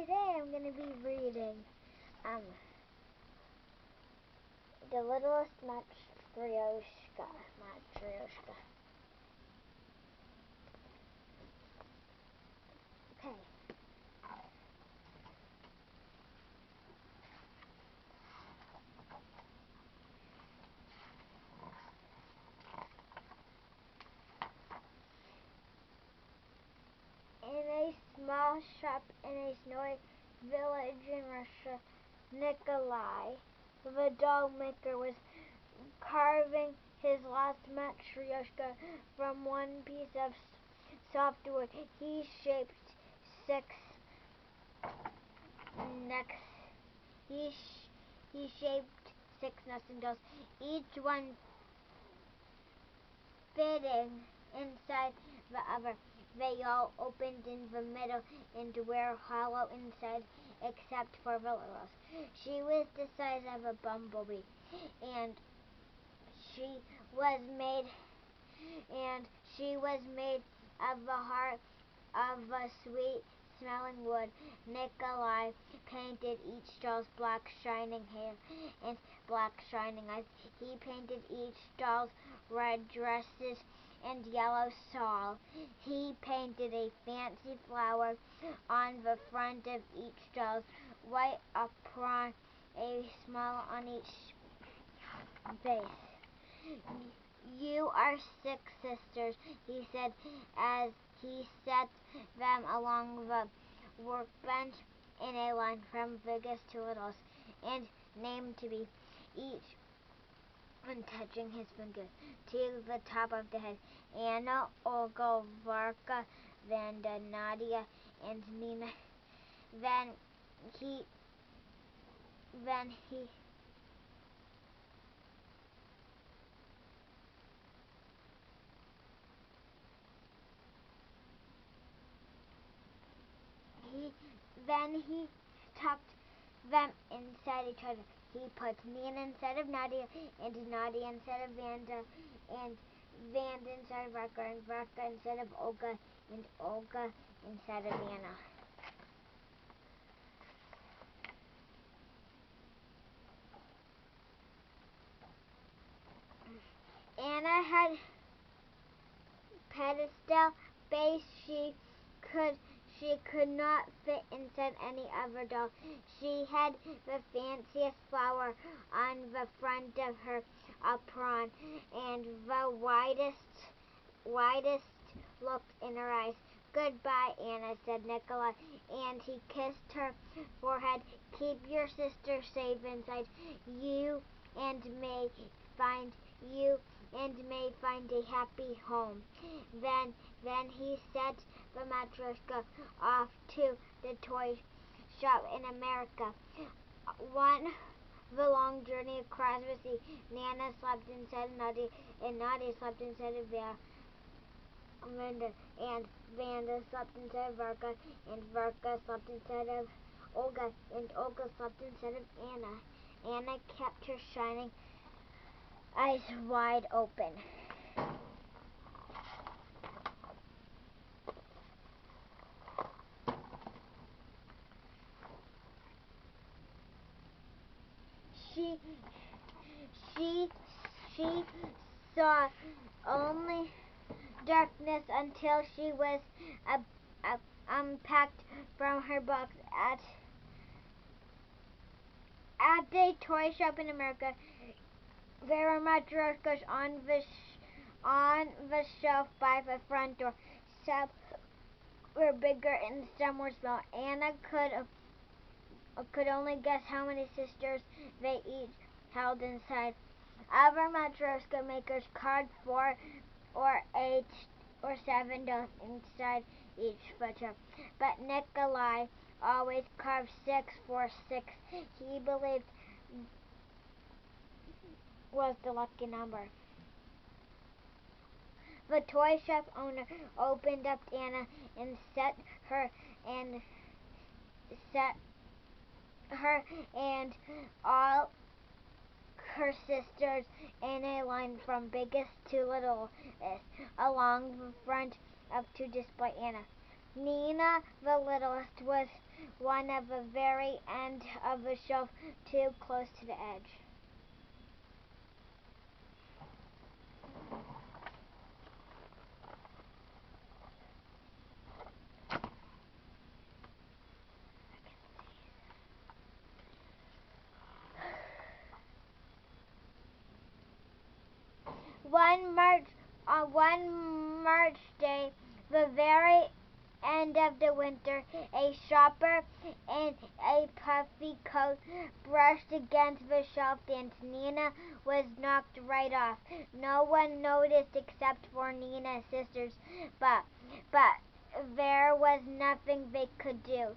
today I'm going to be reading The Littlest Matryoshka. Okay. In a small shop in a snowy village in Russia, Nikolai, the doll maker, was carving his last Matryoshka from one piece of soft wood. He shaped six necks. He shaped six nesting dolls, each one fitting inside the other. They all opened in the middle and were hollow inside, except for the littlest. She was the size of a bumblebee, and she was made of the heart of a sweet-smelling wood. Nikolai painted each doll's black shining hair and black shining eyes. He painted each doll's red dresses and yellow shawl. He painted a fancy flower on the front of each doll's white apron, a smile on each face. You are six sisters, he said as he set them along the workbench in a line from biggest to littlest, and named to be each and touching his finger to the top of the head: Anna, Olga, Varka, Vanda, Nadia, and Nina. Then he tucked them inside each other. He put Nina inside of Nadia, and Nadia inside of Vanda, and Vanda inside of Varka, and Varka inside of Olga, and Olga inside of Anna. Anna had pedestal base. She could not fit inside any other doll. She had the fanciest flower on the front of her apron, and the widest look in her eyes. Goodbye, Anna, said Nikolai, and he kissed her forehead. Keep your sister safe inside. You and may find a happy home. Then he set the Matryoshka off to the toy shop in America. The long journey across the sea. Nana slept inside of Nadia, and Nadia slept inside of Vanda, and Vanda slept inside of Varka, and Varka slept inside of Olga, and Olga slept inside of Anna. Anna kept her shining eyes wide open. She saw only darkness until she was unpacked from her box at a toy shop in America. There were Matryoshkas on the shelf by the front door. Some were bigger and some were small. Anna could only guess how many sisters they each held inside. Other Matryoshka makers carved 4 or 8 or 7 dolls inside each footstep, but Nikolai always carved 6 for 6. He believed was the lucky number. The toy shop owner opened up Anna and set her and all her sisters in a line from biggest to littlest along the front up to display Anna. Nina, the littlest, was one of the very end of the shelf, too close to the edge. One March day, the very end of the winter, a shopper in a puffy coat brushed against the shelf and Nina was knocked right off. No one noticed except for Nina's sisters, but there was nothing they could do.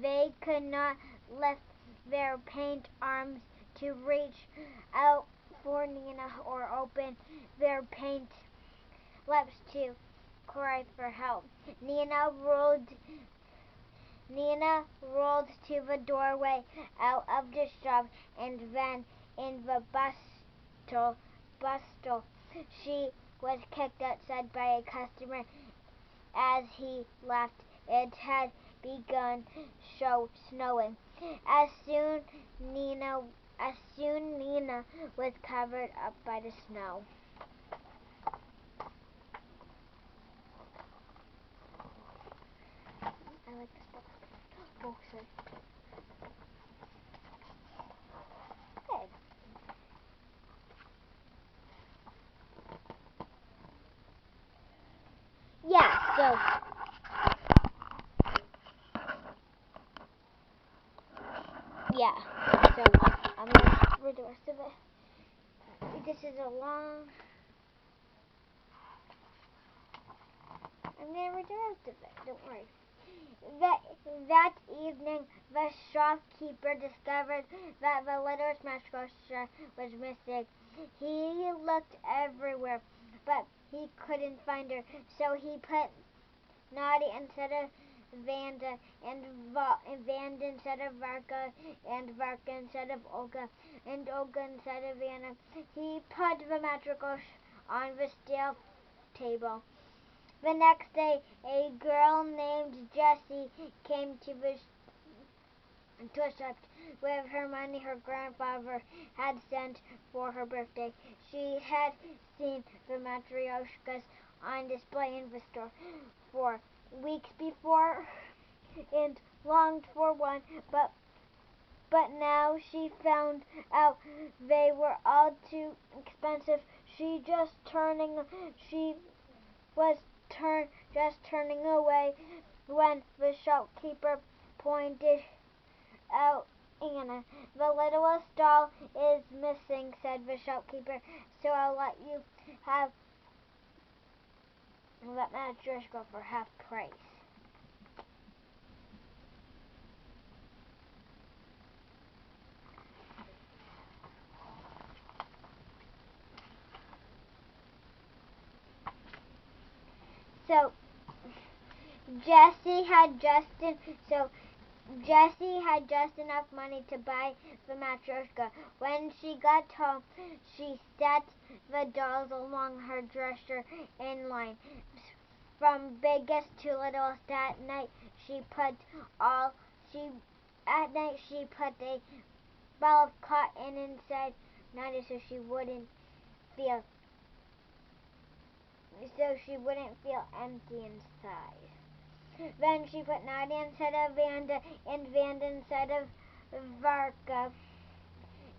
They could not lift their paint arms to reach out for Nina or open their paint lips to cry for help. Nina rolled to the doorway out of the shop, and then in the bustle, she was kicked outside by a customer as he left. It had begun snowing. As soon Nina was covered up by the snow. I like this book. Oh, sorry. Good. Yeah, so I'm gonna read the rest of it. This is a long. I'm gonna read the rest of it. Don't worry. That evening, the shopkeeper discovered that the Littlest Matryoshka was missing. He looked everywhere, but he couldn't find her. So he put Naughty instead of Vanda, and Vanda instead of Varka, and Varka instead of Olga, and Olga instead of Vanna. He put the Matryoshka on the steel table. The next day, a girl named Jessie came to the shop with her money her grandfather had sent for her birthday. She had seen the Matryoshkas on display in the store for weeks before and longed for one, but now she found out they were all too expensive. She was just turning away when the shopkeeper pointed out Anna. The littlest doll is missing, said the shopkeeper, so I'll let you have that Matryoshka for half price. So Jessie had just enough money to buy the Matryoshka. When she got home, she set the dolls along her dresser in line, from biggest to littlest. At night, she put a ball of cotton inside Naughty so she wouldn't feel empty inside. Then she put Naughty instead of Vanda, and Vanda instead of Varka,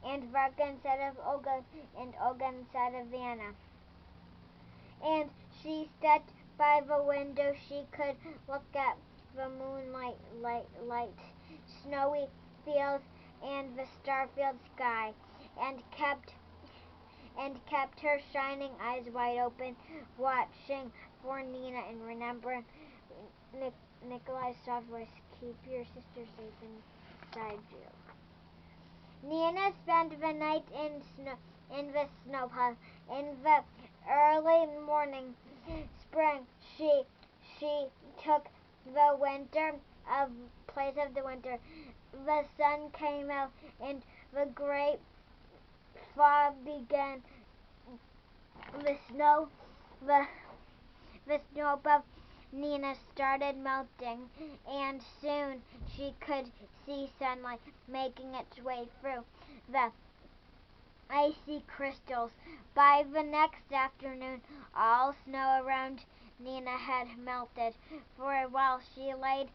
and Varka instead of Olga, and Olga instead of Vanna. And she sat by the window. She could look at the moonlight, snowy fields, and the star-filled sky, and kept her shining eyes wide open, watching for Nina and remembering Nikolai's soft voice, keep your sister safe inside you. Nina spent the night in the snow pile. In the early morning spring, she took the winter of place of the winter. The sun came out, and the great fog began. The snow above Nina started melting, and soon she could see sunlight making its way through the icy crystals. By the next afternoon, all snow around Nina had melted. For a while she lay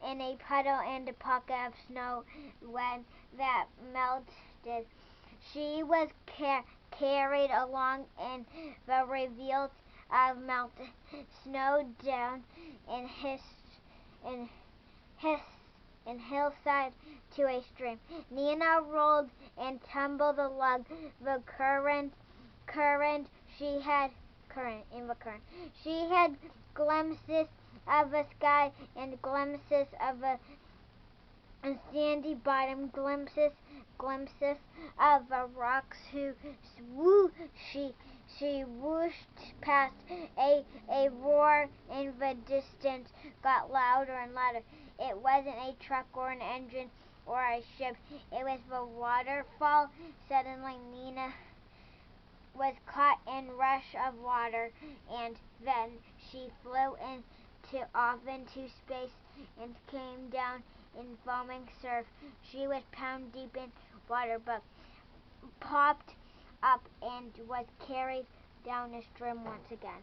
in a puddle and a pocket of snow when that melted. She was carried along in the reveals of melted snow down in in his in hillside to a stream. Nina rolled and tumbled along the current she had current in the current. She had glimpses of the sky and glimpses of a sandy bottom, glimpses of the rocks who she whooshed past. A roar in the distance got louder and louder. It wasn't a truck or an engine or a ship. It was the waterfall. Suddenly Nina was caught in rush of water, and then she flew off into space and came down in foaming surf. She was pound deep in water, but popped up and was carried down the stream once again.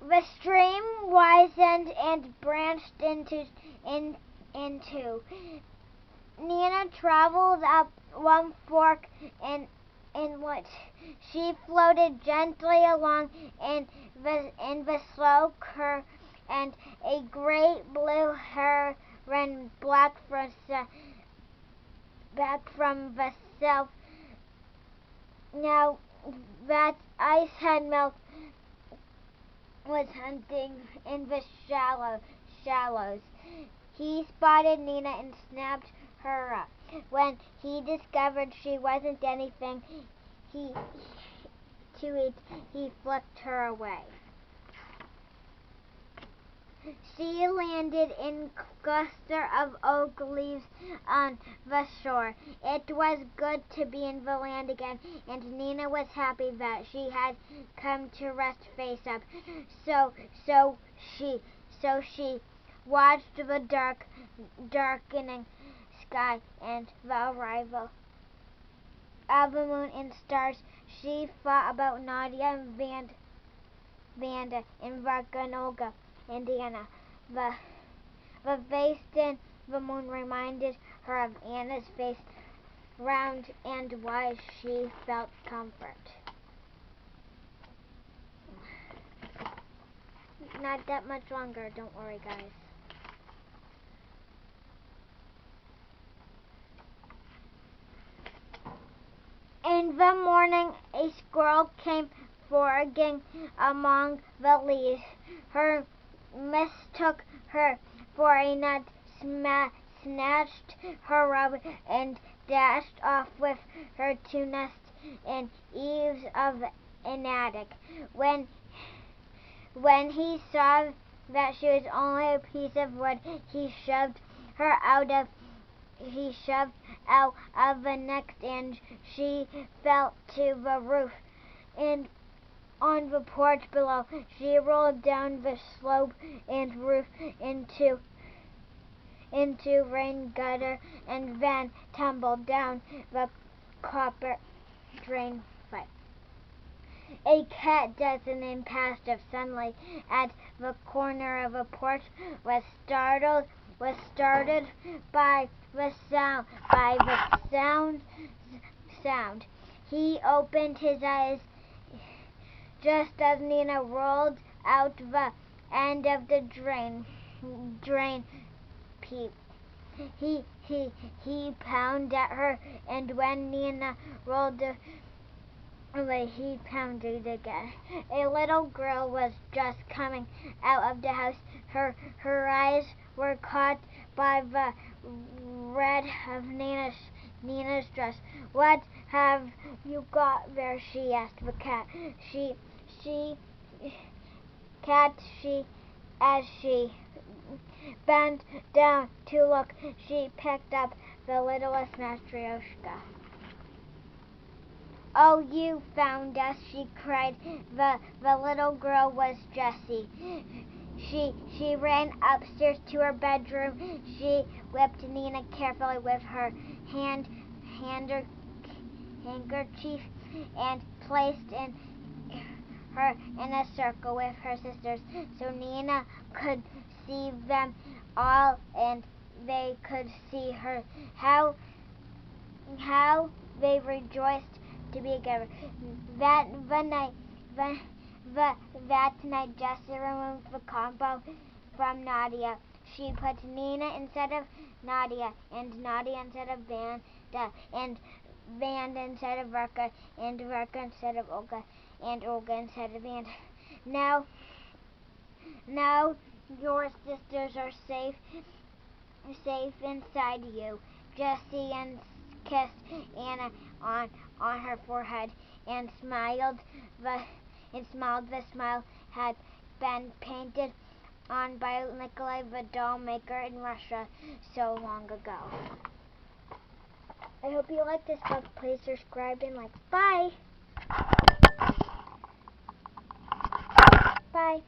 The stream widened and branched into. Nina traveled up one fork in inlet. She floated gently along in the slow current, and a great blue heron back from the south. Now that ice had melted, was hunting in the shallows. He spotted Nina and snapped her up. When he discovered she wasn't anything to eat, he flicked her away. She landed in a cluster of oak leaves on the shore. It was good to be in the land again, and Nina was happy that she had come to rest face up. So she watched the darkening sky and the arrival of the moon and stars. She thought about Nadia and Vanda and Varka and Olga and Anna. The face in the moon reminded her of Anna's face, round and wide. She felt comfort. Not that much longer, don't worry, guys. In the morning, a squirrel came foraging among the leaves. Her mistook her for a nut, snatched her up, and dashed off with her to nest in eaves of an attic. When he saw that she was only a piece of wood, he shoved her out of the nest, and she fell to the roof. And on the porch below, she rolled down the slope and roof into rain gutter, and then tumbled down the copper drain pipe. A cat dozen in patch of sunlight at the corner of a porch was startled by the sound. He opened his eyes just as Nina rolled out the end of the drain pipe. He pounded at her, and when Nina rolled away, he pounded again. A little girl was just coming out of the house. Her eyes were caught by the red of Nina's dress. "What have you got there?" she asked the cat. As she bent down to look, she picked up the littlest Matryoshka. "Oh, you found us," she cried. The little girl was Jessie. She ran upstairs to her bedroom. She whipped Nina carefully with her handkerchief and placed her in a circle with her sisters so Nina could see them all and they could see her. How they rejoiced to be together. That night, Jessie removed the combo from Nadia. She put Nina instead of Nadia, and Nadia instead of Vanda, and Vanda instead of Verka, and Verka instead of Olga, and Olga instead of Vanda. Now your sisters are safe inside you. Jessie and kissed Anna on her forehead and smiled. The smile had been painted on by Nikolai, the doll maker in Russia, so long ago. I hope you like this book. Please subscribe and like. Bye. Bye.